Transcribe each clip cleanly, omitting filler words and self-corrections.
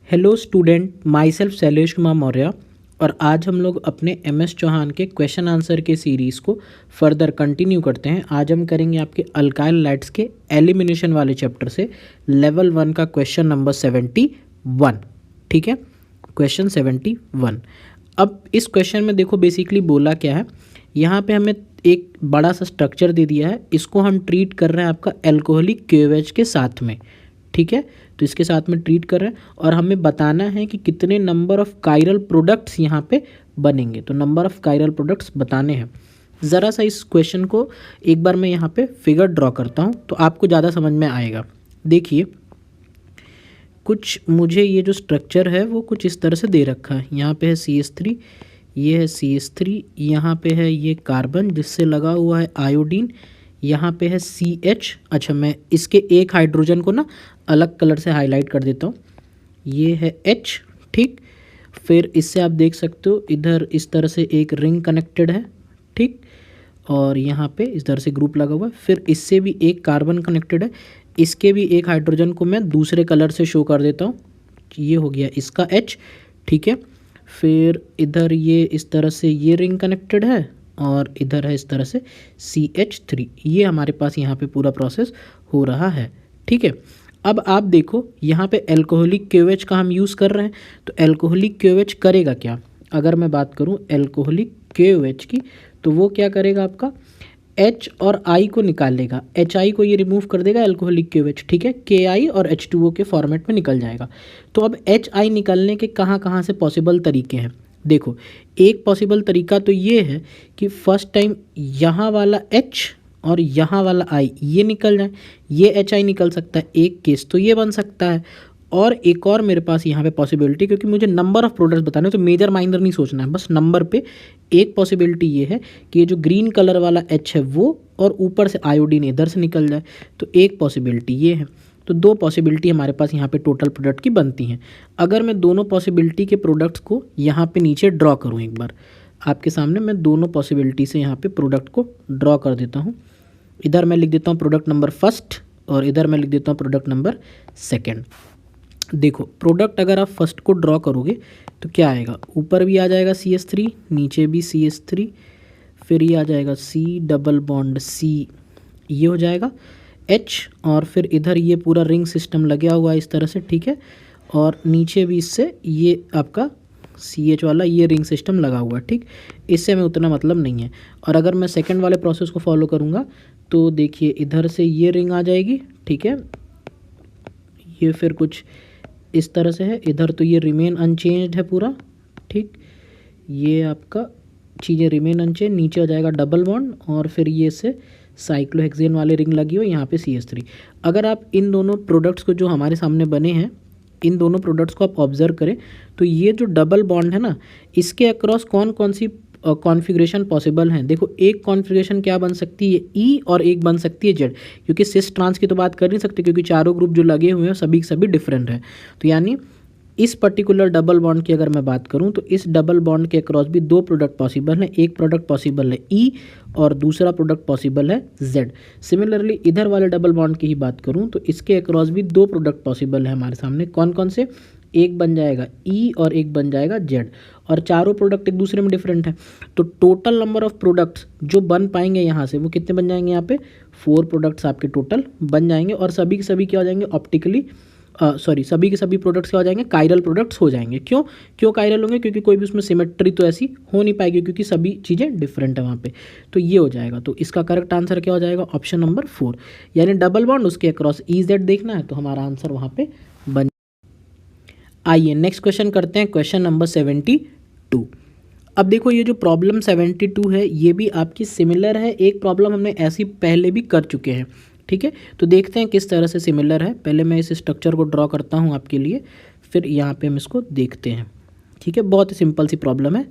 Hello student, my self Shailesh Kumar Maurya. और आज हम लोग अपने MS चौहान के क्वेश्चन आंसर के सीरीज़ को फर्दर कंटिन्यू करते हैं। आज हम करेंगे आपके अल्काइल लाइट्स के एलिमिनेशन वाले चैप्टर से लेवल 1 का क्वेश्चन नंबर 71। ठीक है, क्वेश्चन 71। अब इस क्वेश्चन में देखो बेसिकली बोला क्या है, यहाँ पे हमें एक बड़ा सा स्ट्रक्चर दे दिया है, इसको हम ट्रीट कर रहे हैं आपका एल्कोहलिक KOH के साथ में। ठीक है, तो इसके साथ में ट्रीट कर रहे हैं और हमें बताना है कि कितने नंबर ऑफ कायरल प्रोडक्ट्स यहाँ पे बनेंगे। तो नंबर ऑफ कायरल प्रोडक्ट्स बताने हैं। ज़रा सा इस क्वेश्चन को एक बार मैं यहाँ पे फिगर ड्रॉ करता हूँ तो आपको ज़्यादा समझ में आएगा। देखिए, कुछ मुझे ये जो स्ट्रक्चर है वो कुछ इस तरह से दे रखा है। यहाँ पे है CH3, ये है CH3, यहाँ पे है ये कार्बन जिससे लगा हुआ है आयोडीन, यहाँ पे है CH। अच्छा, मैं इसके एक हाइड्रोजन को ना अलग कलर से हाईलाइट कर देता हूँ, ये है H। ठीक, फिर इससे आप देख सकते हो इधर इस तरह से एक रिंग कनेक्टेड है। ठीक, और यहाँ पे इस तरह से ग्रुप लगा हुआ है। फिर इससे भी एक कार्बन कनेक्टेड है, इसके भी एक हाइड्रोजन को मैं दूसरे कलर से शो कर देता हूँ, ये हो गया इसका H। ठीक है, फिर इधर ये इस तरह से ये रिंग कनेक्टेड है और इधर है इस तरह से CH3। ये हमारे पास यहाँ पे पूरा प्रोसेस हो रहा है। ठीक है, अब आप देखो यहाँ पे एल्कोहलिक KOH का हम यूज़ कर रहे हैं, तो एल्कोहलिक KOH करेगा क्या। अगर मैं बात करूँ एल्कोहलिक KOH की, तो वो क्या करेगा, आपका H और I को निकाल लेगा। HI को ये रिमूव कर देगा एल्कोहलिक KOH। ठीक है, KI और H2O के फॉर्मेट में निकल जाएगा। तो अब HI निकलने के कहाँ कहाँ से पॉसिबल तरीके हैं। देखो, एक पॉसिबल तरीका तो ये है कि फर्स्ट टाइम यहाँ वाला H और यहाँ वाला I ये निकल जाए, ये HI निकल सकता है, एक केस तो ये बन सकता है। और एक और मेरे पास यहाँ पे पॉसिबिलिटी, क्योंकि मुझे नंबर ऑफ प्रोडक्ट्स बताने तो मेजर माइनर नहीं सोचना है, बस नंबर पे। एक पॉसिबिलिटी ये है कि ये जो ग्रीन कलर वाला H है वो और ऊपर से आयोडीन इधर से निकल जाए, तो एक पॉसिबिलिटी ये है। तो दो पॉसिबिलिटी हमारे पास यहाँ पे टोटल प्रोडक्ट की बनती हैं। अगर मैं दोनों पॉसिबिलिटी के प्रोडक्ट्स को यहाँ पे नीचे ड्रॉ करूँ, एक बार आपके सामने मैं दोनों पॉसिबिलिटी से यहाँ पे प्रोडक्ट को ड्रॉ कर देता हूँ। इधर मैं लिख देता हूँ प्रोडक्ट नंबर फर्स्ट और इधर मैं लिख देता हूँ प्रोडक्ट नंबर सेकेंड। देखो, प्रोडक्ट अगर आप फर्स्ट को ड्रॉ करोगे तो क्या आएगा, ऊपर भी आ जाएगा CH3, नीचे भी CH3, फिर ये आ जाएगा C डबल बॉन्ड C, ये हो जाएगा H, और फिर इधर ये पूरा रिंग सिस्टम लगा हुआ है इस तरह से। ठीक है, और नीचे भी इससे ये आपका CH वाला ये रिंग सिस्टम लगा हुआ है। ठीक, इससे हमें उतना मतलब नहीं है। और अगर मैं सेकंड वाले प्रोसेस को फॉलो करूँगा तो देखिए इधर से ये रिंग आ जाएगी। ठीक है, ये फिर कुछ इस तरह से है, इधर तो ये रिमेन अनचेंज्ड है पूरा। ठीक, ये आपका चीज़ें रिमेन अनचेंज, नीचे आ जाएगा डबल बॉन्ड और फिर ये से साइक्लोहेक्सेन वाले रिंग लगी हो, यहाँ पे CH3। अगर आप इन दोनों प्रोडक्ट्स को जो हमारे सामने बने हैं, इन दोनों प्रोडक्ट्स को आप ऑब्जर्व करें तो ये जो डबल बॉन्ड है ना, इसके अक्रॉस कौन कौन सी कॉन्फ़िगरेशन पॉसिबल हैं। देखो, एक कॉन्फ़िगरेशन क्या बन सकती है, E, और एक बन सकती है Z, क्योंकि सिस ट्रांस की तो बात कर नहीं सकते क्योंकि चारों ग्रुप जो लगे हुए हैं सभी सभी डिफरेंट हैं। तो यानी इस पर्टिकुलर डबल बॉन्ड की अगर मैं बात करूं तो इस डबल बॉन्ड के अक्रॉस भी दो प्रोडक्ट पॉसिबल हैं। एक प्रोडक्ट पॉसिबल है E और दूसरा प्रोडक्ट पॉसिबल है Z। सिमिलरली इधर वाले डबल बॉन्ड की ही बात करूं तो इसके अक्रॉस भी दो प्रोडक्ट पॉसिबल है हमारे सामने। कौन कौन से, एक बन जाएगा E और एक बन जाएगा Z, और चारों प्रोडक्ट एक दूसरे में डिफरेंट है। तो टोटल नंबर ऑफ प्रोडक्ट्स जो बन पाएंगे यहाँ से वो कितने बन जाएंगे, यहाँ पे 4 प्रोडक्ट्स आपके टोटल बन जाएंगे। और सभी के सभी क्या हो जाएंगे, ऑप्टिकली सभी के सभी प्रोडक्ट्स क्या हो जाएंगे, कायरल प्रोडक्ट्स हो जाएंगे। क्यों कायरल होंगे, क्योंकि कोई भी उसमें सिमेट्री तो ऐसी हो नहीं पाएगी क्योंकि सभी चीज़ें डिफरेंट है वहाँ पे। तो ये हो जाएगा, तो इसका करेक्ट आंसर क्या हो जाएगा, ऑप्शन नंबर 4, यानी डबल बॉन्ड उसके अक्रॉस EZ देखना है तो हमारा आंसर वहाँ पे बन। आइए नेक्स्ट क्वेश्चन करते हैं, क्वेश्चन नंबर 72। अब देखो, ये जो प्रॉब्लम 72 है ये भी आपकी सिमिलर है, एक प्रॉब्लम हमने ऐसी पहले भी कर चुके हैं। ठीक है, तो देखते हैं किस तरह से सिमिलर है। पहले मैं इस स्ट्रक्चर को ड्रॉ करता हूँ आपके लिए, फिर यहाँ पे हम इसको देखते हैं। ठीक है, बहुत ही सिंपल सी प्रॉब्लम है,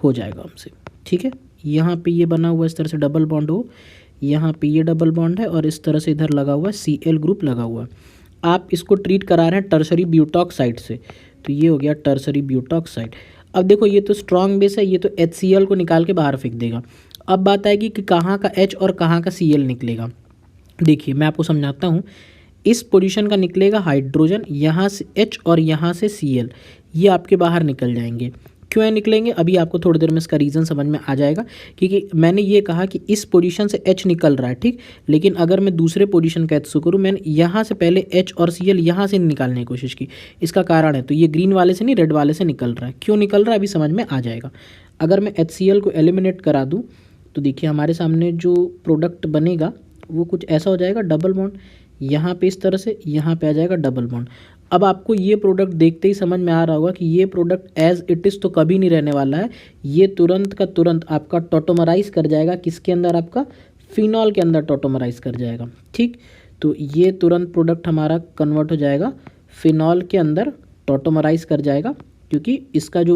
हो जाएगा हमसे। ठीक है, यहाँ पे ये बना हुआ इस तरह से डबल बॉन्ड हो, यहाँ पे ये डबल बॉन्ड है और इस तरह से इधर लगा हुआ है Cl ग्रुप लगा हुआ है। आप इसको ट्रीट करा रहे हैं टर्सरी ब्यूटॉक्साइड से, तो ये हो गया टर्सरी ब्यूटॉक्साइड। अब देखो, ये तो स्ट्रॉन्ग बेस है, ये तो HCl को निकाल के बाहर फेंक देगा। अब बात आएगी कि कहाँ का H और कहाँ का Cl निकलेगा। देखिए, मैं आपको समझाता हूँ। इस पोजीशन का निकलेगा हाइड्रोजन, यहाँ से H और यहाँ से Cl, ये आपके बाहर निकल जाएंगे। क्यों है निकलेंगे, अभी आपको थोड़ी देर में इसका रीज़न समझ में आ जाएगा। क्योंकि मैंने ये कहा कि इस पोजीशन से H निकल रहा है, ठीक, लेकिन अगर मैं दूसरे पोजीशन का शुरू करूँ, मैंने यहाँ से पहले H और Cl यहाँ से निकालने की कोशिश की। इसका कारण है, तो ये ग्रीन वाले से नहीं रेड वाले से निकल रहा है। क्यों निकल रहा है अभी समझ में आ जाएगा। अगर मैं HCl को एलिमिनेट करा दूँ तो देखिए हमारे सामने जो प्रोडक्ट बनेगा वो कुछ ऐसा हो जाएगा, डबल बॉन्ड यहाँ पे इस तरह से, यहाँ पे आ जाएगा डबल बॉन्ड। अब आपको ये प्रोडक्ट देखते ही समझ में आ रहा होगा कि ये प्रोडक्ट एज इट इज़ तो कभी नहीं रहने वाला है, ये तुरंत का तुरंत आपका टॉटोमराइज कर जाएगा। किसके अंदर, आपका फिनॉल के अंदर टॉटोमराइज कर जाएगा, ठीक। तो ये तुरंत प्रोडक्ट हमारा कन्वर्ट हो जाएगा फिनॉल के अंदर, टॉटोमराइज कर जाएगा, क्योंकि इसका जो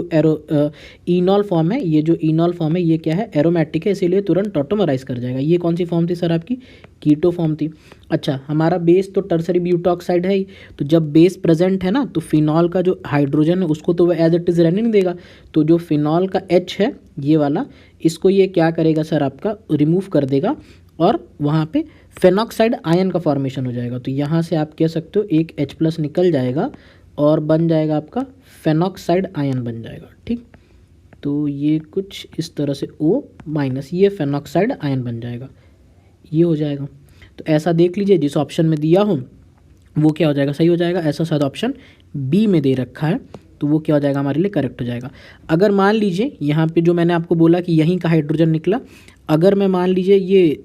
इनॉल फॉर्म है, ये जो इनॉल फॉर्म है ये क्या है, एरोमेटिक है, इसीलिए तुरंत टॉटोमराइज कर जाएगा। ये कौन सी फॉर्म थी सर आपकी, कीटो फॉर्म थी। अच्छा, हमारा बेस तो टर्सरी ब्यूटॉक्साइड है ही, तो जब बेस प्रेजेंट है ना तो फिनॉल का जो हाइड्रोजन है उसको तो वह एज इट इज़ रहने नहीं देगा। तो जो फिनॉल का H है ये वाला, इसको ये क्या करेगा सर, आपका रिमूव कर देगा और वहाँ पे फेनॉक्साइड आयन का फॉर्मेशन हो जाएगा। तो यहाँ से आप कह सकते हो एक H+ निकल जाएगा और बन जाएगा आपका फेनॉक्साइड आयन बन जाएगा, ठीक। तो ये कुछ इस तरह से O-, ये फेनॉक्साइड आयन बन जाएगा, ये हो जाएगा। तो ऐसा देख लीजिए जिस ऑप्शन में दिया हो वो क्या हो जाएगा, सही हो जाएगा। ऐसा शायद ऑप्शन B में दे रखा है तो वो क्या हो जाएगा, हमारे लिए करेक्ट हो जाएगा। अगर मान लीजिए यहाँ पे जो मैंने आपको बोला कि यहीं का हाइड्रोजन निकला, अगर मैं मान लीजिए ये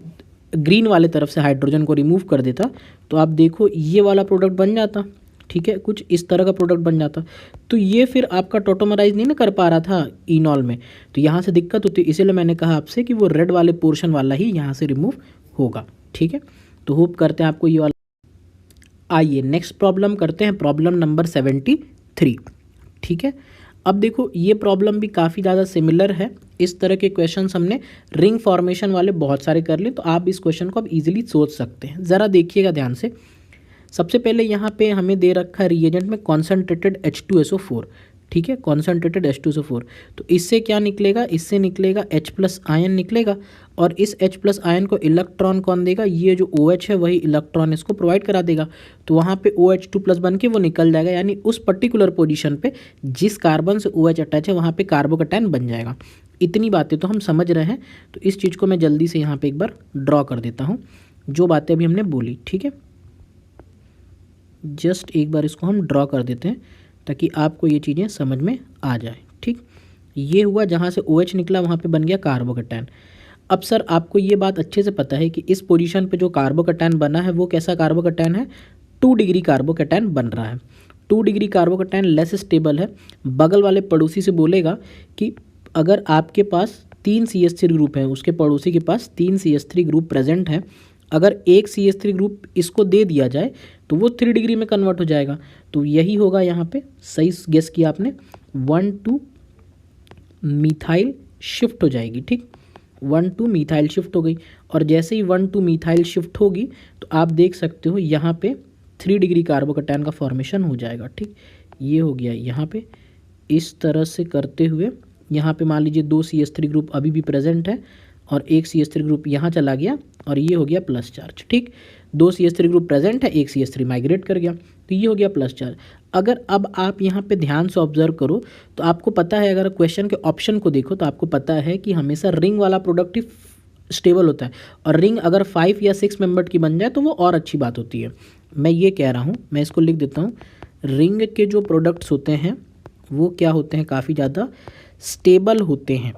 ग्रीन वाले तरफ से हाइड्रोजन को रिमूव कर देता तो आप देखो ये वाला प्रोडक्ट बन जाता, ठीक है, कुछ इस तरह का प्रोडक्ट बन जाता। तो ये फिर आपका टॉटोमराइज नहीं ना कर पा रहा था इनॉल में, तो यहाँ से दिक्कत होती है। इसीलिए मैंने कहा आपसे कि वो रेड वाले पोर्शन वाला ही यहाँ से रिमूव होगा, ठीक है। तो होप करते हैं आपको ये वाला। आइए नेक्स्ट प्रॉब्लम करते हैं, प्रॉब्लम नंबर 73, ठीक है। अब देखो ये प्रॉब्लम भी काफ़ी ज़्यादा सिमिलर है। इस तरह के क्वेश्चंस हमने रिंग फॉर्मेशन वाले बहुत सारे कर लिए, तो आप इस क्वेश्चन को अब इजीली सोच सकते हैं। ज़रा देखिएगा ध्यान से। सबसे पहले यहाँ पे हमें दे रखा है रिएजेंट में कॉन्सेंट्रेटेड H2SO4, ठीक है, कॉन्सेंट्रेटेड H2SO4। तो इससे क्या निकलेगा, इससे निकलेगा H+ आयन निकलेगा, और इस H+ आयन को इलेक्ट्रॉन कौन देगा, ये जो OH है वही इलेक्ट्रॉन इसको प्रोवाइड करा देगा। तो वहाँ पे OH2+ बन के वो निकल जाएगा, यानी उस पर्टिकुलर पोजीशन पे जिस कार्बन से OH अटैच है वहाँ पे कार्बोकैटायन बन जाएगा। इतनी बातें तो हम समझ रहे हैं। तो इस चीज़ को मैं जल्दी से यहाँ पर एक बार ड्रॉ कर देता हूँ, जो बातें अभी हमने बोली, ठीक है। जस्ट एक बार इसको हम ड्रॉ कर देते हैं ताकि आपको ये चीज़ें समझ में आ जाए, ठीक। ये हुआ, जहाँ से OH निकला वहाँ पे बन गया कार्बोकैटायन। अब सर आपको ये बात अच्छे से पता है कि इस पोजीशन पे जो कार्बोकैटायन बना है वो कैसा कार्बोकैटायन है, 2 डिग्री कार्बोकैटायन बन रहा है। 2 डिग्री कार्बोकैटायन लेस स्टेबल है। बगल वाले पड़ोसी से बोलेगा कि अगर आपके पास 3 CH3 ग्रुप हैं, उसके पड़ोसी के पास 3 CH3 ग्रुप प्रेजेंट है, अगर एक CH3 ग्रुप इसको दे दिया जाए तो वो 3 डिग्री में कन्वर्ट हो जाएगा। तो यही होगा यहाँ पे, सही गेस किया आपने, 1,2 मिथाइल शिफ्ट हो जाएगी, ठीक। 1,2 मिथाइल शिफ्ट हो गई, और जैसे ही 1,2 मिथाइल शिफ्ट होगी तो आप देख सकते हो यहाँ पे 3 डिग्री कार्बोकैटायन का फॉर्मेशन हो जाएगा, ठीक। ये हो गया यहाँ पे। इस तरह से करते हुए यहाँ पे मान लीजिए 2 CH3 ग्रुप अभी भी प्रेजेंट है और एक CH3 ग्रुप यहाँ चला गया और ये हो गया प्लस चार्ज, ठीक। 2 CH3 ग्रुप प्रेजेंट है, एक CH3 माइग्रेट कर गया, तो ये हो गया प्लस चार्ज। अगर अब आप यहाँ पे ध्यान से ऑब्जर्व करो तो आपको पता है, अगर क्वेश्चन के ऑप्शन को देखो तो आपको पता है कि हमेशा रिंग वाला प्रोडक्ट ही स्टेबल होता है, और रिंग अगर 5 या 6 मेंबर की बन जाए तो वो और अच्छी बात होती है। मैं ये कह रहा हूँ, मैं इसको लिख देता हूँ, रिंग के जो प्रोडक्ट्स होते हैं वो क्या होते हैं, काफ़ी ज़्यादा स्टेबल होते हैं,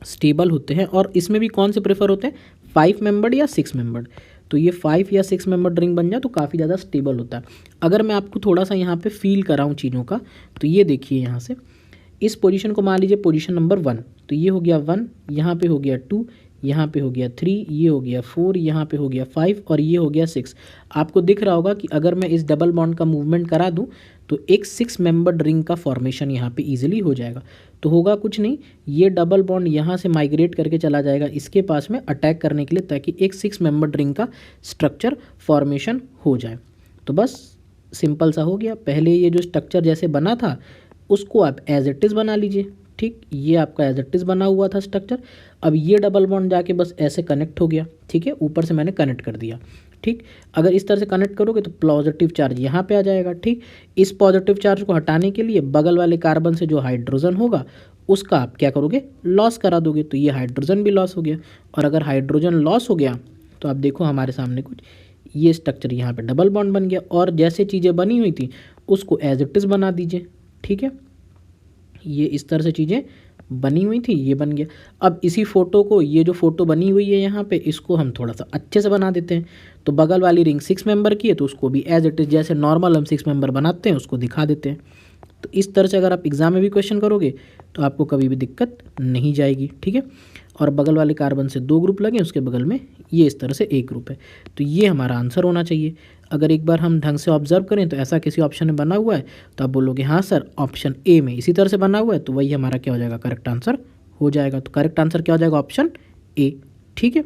स्टेबल होते हैं। और इसमें भी कौन से प्रेफर होते हैं, 5 मेंबर्ड या 6 मेंबर्ड। तो ये 5 या 6 मेंबर्ड रिंग बन जाए तो काफ़ी ज़्यादा स्टेबल होता है। अगर मैं आपको थोड़ा सा यहाँ पे फील कराऊँ चीज़ों का, तो ये देखिए यहाँ से, इस पोजीशन को मान लीजिए पोजीशन नंबर 1, तो ये हो गया 1, यहाँ पे हो गया 2, यहाँ पे हो गया 3, ये हो गया 4, यहाँ पे हो गया 5 और ये हो गया 6। आपको दिख रहा होगा कि अगर मैं इस डबल बॉन्ड का मूवमेंट करा दूँ तो एक 6 मेंबर्ड रिंग का फॉर्मेशन यहाँ पे इजीली हो जाएगा। तो होगा कुछ नहीं, ये डबल बॉन्ड यहाँ से माइग्रेट करके चला जाएगा इसके पास में अटैक करने के लिए, ताकि एक 6 मेंबर्ड रिंग का स्ट्रक्चर फॉर्मेशन हो जाए। तो बस सिंपल सा हो गया। पहले ये जो स्ट्रक्चर जैसे बना था उसको आप एज इट इज़ बना लीजिए, ठीक, ये आपका एज इट इज़ बना हुआ था स्ट्रक्चर। अब ये डबल बॉन्ड जाके बस ऐसे कनेक्ट हो गया, ठीक है, ऊपर से मैंने कनेक्ट कर दिया। ठीक, अगर इस तरह से कनेक्ट करोगे तो पॉजिटिव चार्ज यहाँ पे आ जाएगा। ठीक, इस पॉजिटिव चार्ज को हटाने के लिए बगल वाले कार्बन से जो हाइड्रोजन होगा उसका आप क्या करोगे, लॉस करा दोगे, तो ये हाइड्रोजन भी लॉस हो गया। और अगर हाइड्रोजन लॉस हो गया तो आप देखो हमारे सामने कुछ ये स्ट्रक्चर यहाँ पे डबल बॉन्ड बन गया। और जैसे चीज़ें बनी हुई थी उसको एज इट इज़ बना दीजिए। ठीक है, ये इस तरह से चीज़ें बनी हुई थी, ये बन गया। अब इसी फ़ोटो को, ये जो फ़ोटो बनी हुई है यहाँ पे, इसको हम थोड़ा सा अच्छे से बना देते हैं। तो बगल वाली रिंग 6 मेंबर की है तो उसको भी एज इट इज़ जैसे नॉर्मल हम 6 मेंबर बनाते हैं उसको दिखा देते हैं। तो इस तरह से अगर आप एग्ज़ाम में भी क्वेश्चन करोगे तो आपको कभी भी दिक्कत नहीं जाएगी। ठीक है, और बगल वाले कार्बन से 2 ग्रुप लगे, उसके बगल में ये इस तरह से एक ग्रुप है। तो ये हमारा आंसर होना चाहिए। अगर एक बार हम ढंग से ऑब्जर्व करें तो ऐसा किसी ऑप्शन में बना हुआ है तो आप बोलोगे हाँ सर ऑप्शन ए में इसी तरह से बना हुआ है, तो वही हमारा क्या हो जाएगा, करेक्ट आंसर हो जाएगा। तो करेक्ट आंसर क्या हो जाएगा, ऑप्शन ए। ठीक है,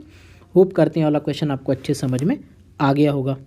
होप करते हैं वाला क्वेश्चन आपको अच्छे समझ में आ गया होगा।